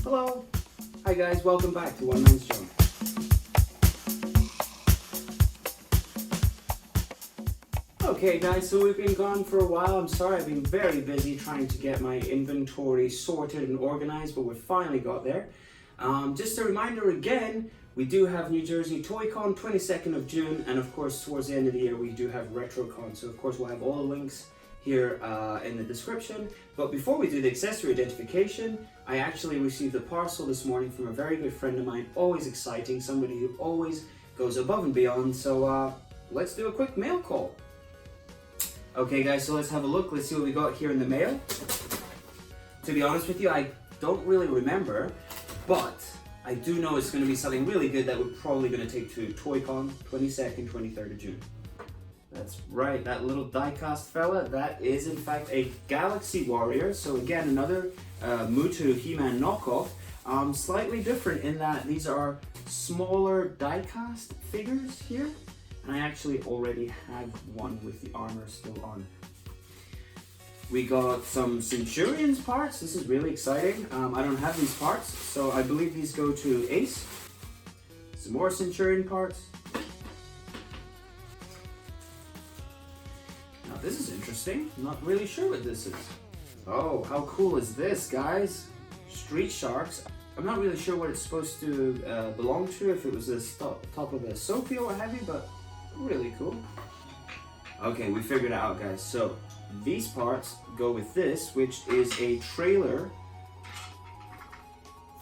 Hello! Hi guys, welcome back to One Man's Show. Okay guys, so we've been gone for a while. I'm sorry, I've been very busy trying to get my inventory sorted and organized, but we finally got there. Just a reminder again, we do have New Jersey TOYCON, 22nd of June, and of course towards the end of the year we do have RetroCon, so of course we'll have all the links here in the description. But before we do the accessory identification, I actually received a parcel this morning from a very good friend of mine, always exciting, somebody who always goes above and beyond, so let's do a quick mail call. Okay guys, so let's have a look, let's see what we got here in the mail. To be honest with you, I don't really remember, but I do know it's going to be something really good that we're probably going to take to TOYCON, 22nd, 23rd of June. That's right, that little die-cast fella, that is in fact a Galaxy Warrior. So again, another Mutu He-Man knockoff. Slightly different in that these are smaller die-cast figures here. And I actually already have one with the armor still on. We got some Centurion's parts. This is really exciting. I don't have these parts, so I believe these go to Ace. Some more Centurion parts. Now this is interesting. I'm not really sure what this is. Oh, how cool is this, guys? Street Sharks. I'm not really sure what it's supposed to belong to, if it was the top of a Sophie or what have you, but really cool. Okay, we figured it out, guys. So these parts go with this, which is a trailer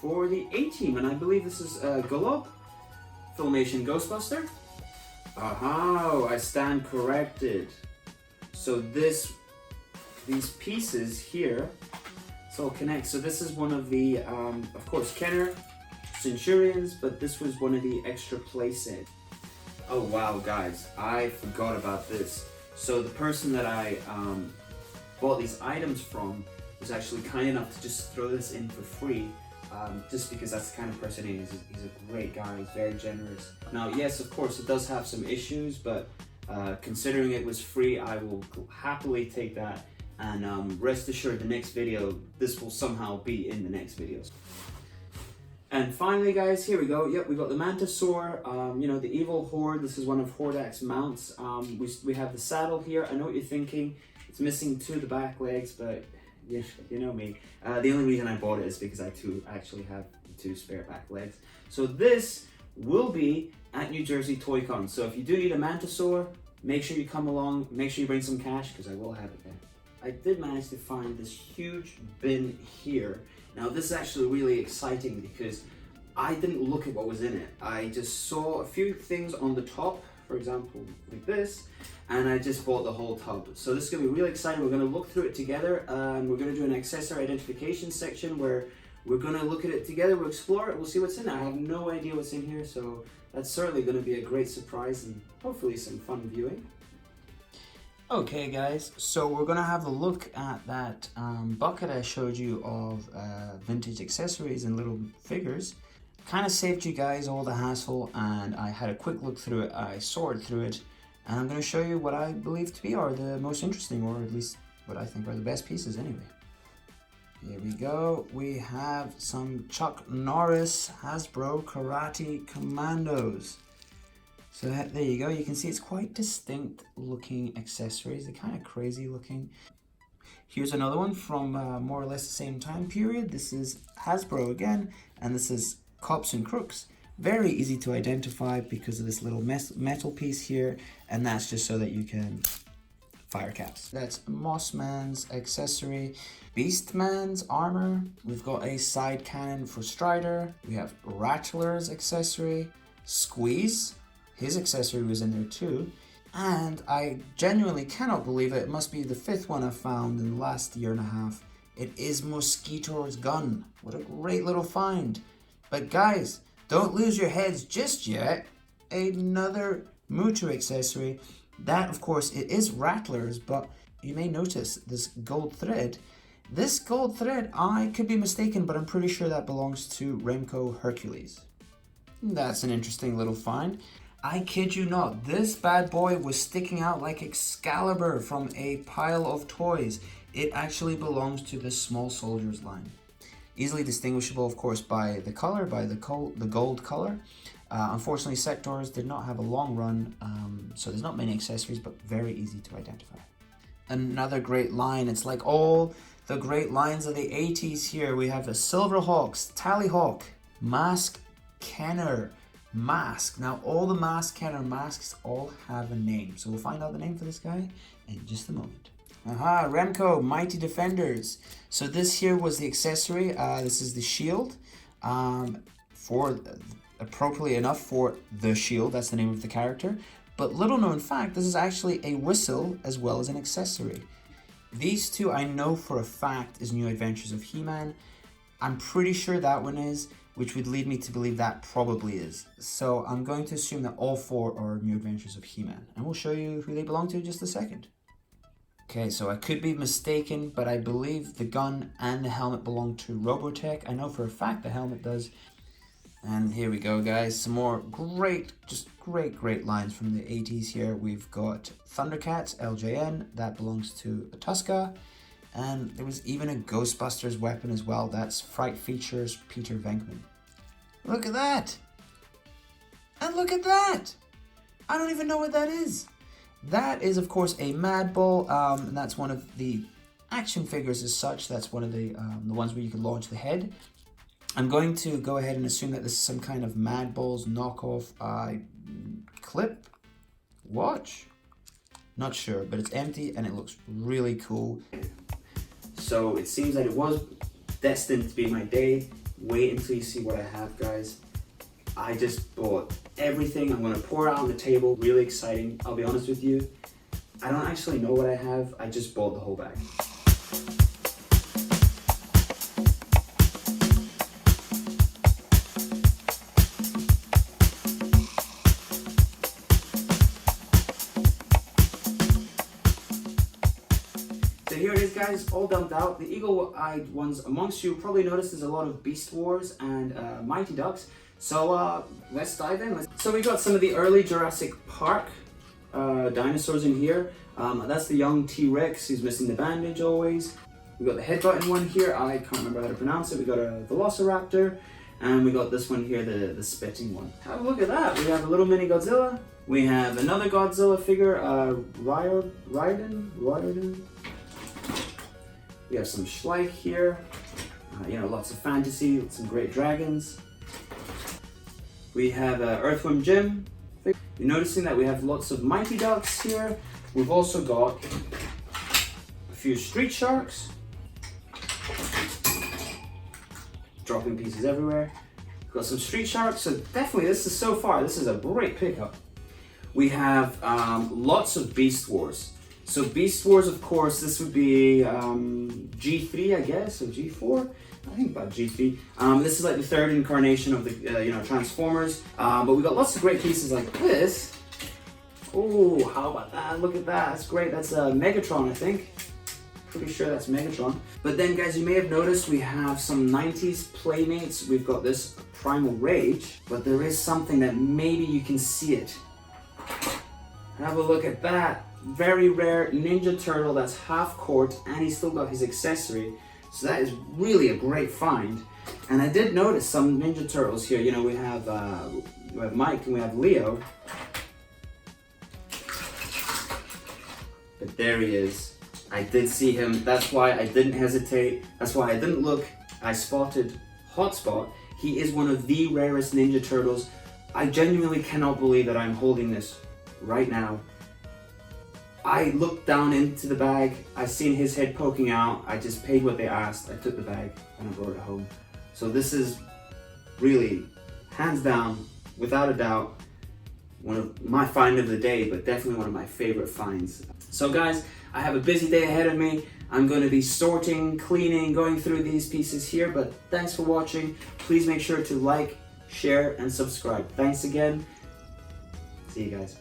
for the A-Team, and I believe this is Galob Filmation Ghostbuster. Aha, I stand corrected. So these pieces here, so connect. So this is one of the, of course, Kenner Centurions, but this was one of the extra playsets. Oh wow, guys, I forgot about this. So the person that I bought these items from was actually kind enough to just throw this in for free, just because that's the kind of person he is. He's a great guy, he's very generous. Now, yes, of course, it does have some issues, but considering it was free, I will happily take that. And rest assured, the next video, this will somehow be in the next videos. And finally, guys, here we go. Yep, we got the Mantisaur, you know, the Evil Horde. This is one of Hordak's mounts. We have the saddle here. I know what you're thinking. It's missing two of the back legs, but you know me. The only reason I bought it is because I actually have two spare back legs. So this will be at New Jersey TOYCON. So if you do need a Mantisaur, make sure you come along. Make sure you bring some cash, because I will have it there. I did manage to find this huge bin here. Now this is actually really exciting because I didn't look at what was in it. I just saw a few things on the top, for example, like this, and I just bought the whole tub. So this is gonna be really exciting. We're gonna look through it together, and we're gonna do an accessory identification section where we're gonna look at it together, we'll explore it, we'll see what's in it. I have no idea what's in here, so that's certainly gonna be a great surprise and hopefully some fun viewing. Okay guys, so we're gonna have a look at that bucket I showed you of vintage accessories and little figures. Kind of saved you guys all the hassle, and I had a quick look through it, I sorted through it, and I'm gonna show you what I believe to be are the most interesting, or at least what I think are the best pieces anyway. Here we go, we have some Chuck Norris Hasbro Karate Commandos. So there you go, you can see it's quite distinct looking accessories, they're kind of crazy looking. Here's another one from more or less the same time period. This is Hasbro again, and this is Cops and Crooks. Very easy to identify because of this little metal piece here, and that's just so that you can fire caps. That's Mossman's accessory, Beastman's armor. We've got a side cannon for Strider. We have Rattler's accessory, Squeeze. His accessory was in there too. And I genuinely cannot believe it. It must be the fifth one I've found in the last year and a half. It is Mosquito's gun. What a great little find. But guys, don't lose your heads just yet. Another Mutu accessory. That, of course, it is Rattler's, but you may notice this gold thread. This gold thread, I could be mistaken, but I'm pretty sure that belongs to Remco Hercules. That's an interesting little find. I kid you not, this bad boy was sticking out like Excalibur from a pile of toys. It actually belongs to the Small Soldiers line. Easily distinguishable, of course, by the color, by the gold color. Unfortunately, Sectors did not have a long run, so there's not many accessories, but very easy to identify. Another great line. It's like all the great lines of the 80s here. We have the Silverhawks, Tallyhawk, Mask Kenner, Mask. Now all the Mask Kenner masks all have a name, so we'll find out the name for this guy in just a moment. Aha, Remco, Mighty Defenders. So this here was the accessory. This is the shield, for appropriately enough for the shield. That's the name of the character. But little known fact, this is actually a whistle as well as an accessory. These two I know for a fact is New Adventures of He-Man. I'm pretty sure that one is, which would lead me to believe that probably is. So I'm going to assume that all four are New Adventures of He-Man. And we'll show you who they belong to in just a second. Okay, so I could be mistaken, but I believe the gun and the helmet belong to Robotech. I know for a fact the helmet does. And here we go, guys. Some more great lines from the 80s here. We've got Thundercats, LJN. That belongs to Tuska. And there was even a Ghostbusters weapon as well. That's Fright Features Peter Venkman. Look at that! And look at that! I don't even know what that is. That is, of course, a Mad Bull. And that's one of the action figures as such. That's one of the ones where you can launch the head. I'm going to go ahead and assume that this is some kind of Mad Bull's knockoff clip watch. Not sure, but it's empty and it looks really cool. So it seems that it was destined to be my day. Wait until you see what I have, guys. I just bought everything. I'm gonna pour it out on the table. Really exciting. I'll be honest with you. I don't actually know what I have. I just bought the whole bag. So here it is, guys, all dumped out. The eagle-eyed ones amongst you probably noticed there's a lot of Beast Wars and Mighty Ducks. So let's dive in. So we got some of the early Jurassic Park dinosaurs in here. That's the young T-Rex. He's missing the bandage always. We got the head-button one here. I can't remember how to pronounce it. We got a Velociraptor. And we got this one here, the spitting one. Have a look at that. We have a little mini Godzilla. We have another Godzilla figure, Raiden. We have some Schleich here, you know, lots of fantasy, some great dragons. We have Earthworm Jim. You're noticing that we have lots of Mighty Ducks here. We've also got a few Street Sharks. Dropping pieces everywhere. We've got some Street Sharks, so definitely this is a great pickup. We have lots of Beast Wars. So Beast Wars, of course, this would be G3, I guess, or G4. I think about G3. This is like the third incarnation of the Transformers. But we got lots of great pieces like this. Oh, how about that? Look at that. That's great. That's Megatron, I think. Pretty sure that's Megatron. But then, guys, you may have noticed we have some 90s Playmates. We've got this Primal Rage, but there is something that maybe you can see it. Have a look at that. Very rare Ninja Turtle that's half court, and he's still got his accessory. So that is really a great find. And I did notice some Ninja Turtles here. You know, we have Mike and we have Leo. But there he is. I did see him. That's why I didn't hesitate. That's why I didn't look. I spotted Hotspot. He is one of the rarest Ninja Turtles. I genuinely cannot believe that I'm holding this right now. I looked down into the bag, I seen his head poking out, I just paid what they asked, I took the bag and I brought it home. So this is really, hands down, without a doubt, one of my find of the day, but definitely one of my favorite finds. So guys, I have a busy day ahead of me. I'm going to be sorting, cleaning, going through these pieces here, but thanks for watching. Please make sure to like, share, and subscribe. Thanks again. See you guys.